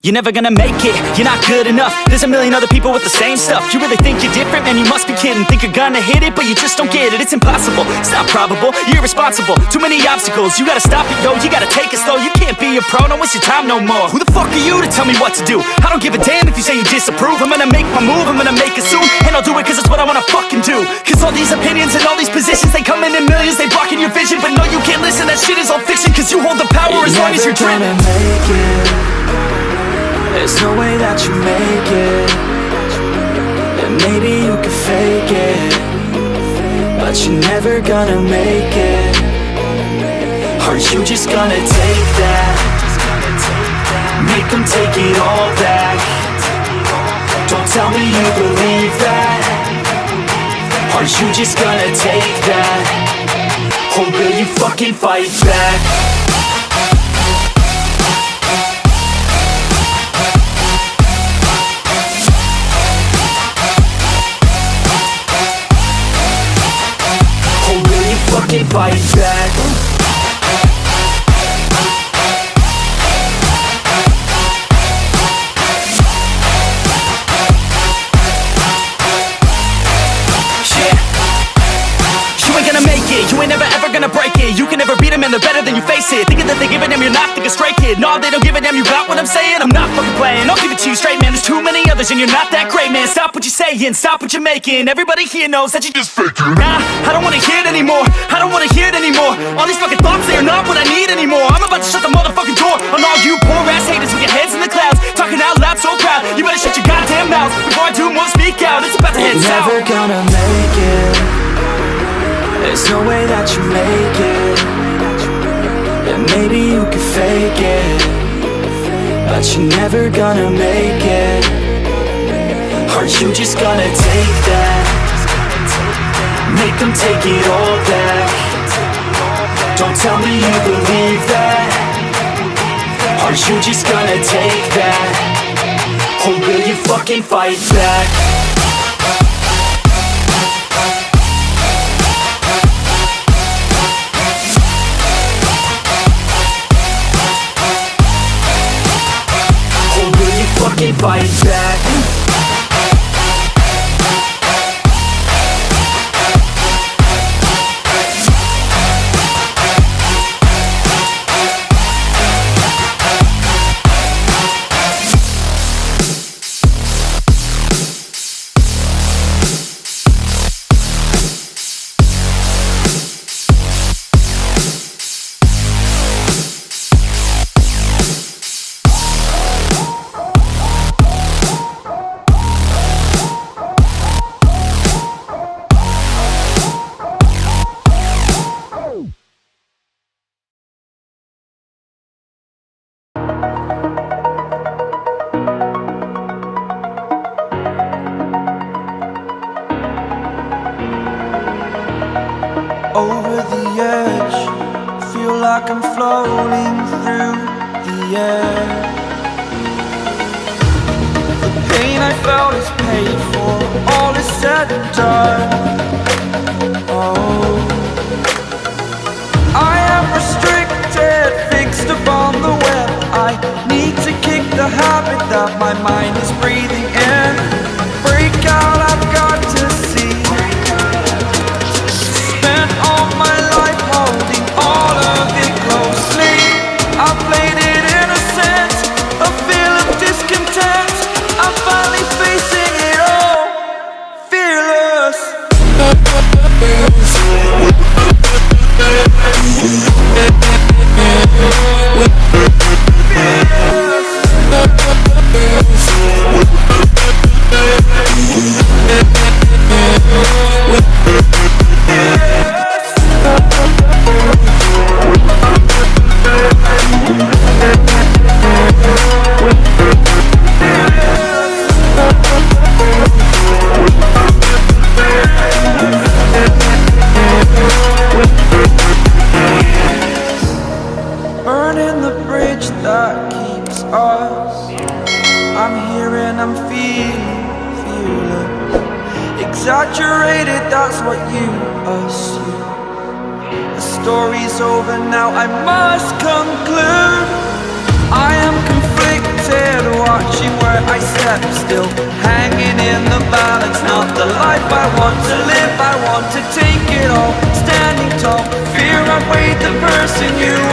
You're never gonna make it, you're not good enough. There's a million other people with the same stuff. You really think you're different? Man, you must be kidding. Think you're gonna hit it, but you just don't get it. It's impossible, it's not probable, you're irresponsible. Too many obstacles, you gotta stop it, yo. You gotta take it slow, you can't be a pro. Don't waste your time no more. Who the fuck are you to tell me what to do? I don't give a damn if you say you disapprove. I'm gonna make my move, I'm gonna make it soon. And I'll do it cause it's what I wanna fucking do. Cause all these opinions and all these positions, they come in millions, they blocking your vision. But no, you can't listen, that shit is all fiction. Cause you hold the power as long as you're driven. Make it. There's no way that you make it. And maybe you can fake it, but you're never gonna make it. Are you just gonna take that? Make them take it all back. Don't tell me you believe that. Are you just gonna take that? Or will you fucking fight back? Fight back. You ain't never ever gonna break it. You can never beat them and they're better than you face it. Thinking that they give a damn, you're not thinking straight, kid. No, they don't give a damn, you got what I'm saying? I'm not fucking playing, I'll give it to you straight, man. There's too many others and you're not that great, man. Stop what you're saying, stop what you're making. Everybody here knows that you just faking. Nah, I don't wanna hear it anymore, I don't wanna hear it anymore. All these fucking thoughts, they are not what I need anymore. I'm about to shut the motherfucking door on all you poor ass haters with your heads in the clouds, talking out loud so proud. You better shut your goddamn mouth before I do more speak out. It's about to head south. You're never gonna make it. There's no way that you make it. And maybe you can fake it, but you're never gonna make it. Are you just gonna take that? Make them take it all back. Don't tell me you believe that. Are you just gonna take that? Or will you fucking fight back? Fight back. Over the edge, feel like I'm floating through the air. The pain I felt is paid for, all is said and done. Oh, I am restricted, fixed upon the web. I need to kick the habit that my mind is breathing in. Break out, I've got to see. All my life holding all of it closely. I played it innocent, a feel of discontent. I'm finally facing it all, fearless. Burning the bridge that keeps us. I'm here and I'm feeling exaggerated, that's what you assume. The story's over now, I must conclude. I am conflicted, head, watching where I step, still hanging in the balance. Not the life I want to live, I want to take it all, standing tall. Fear I weighed the person you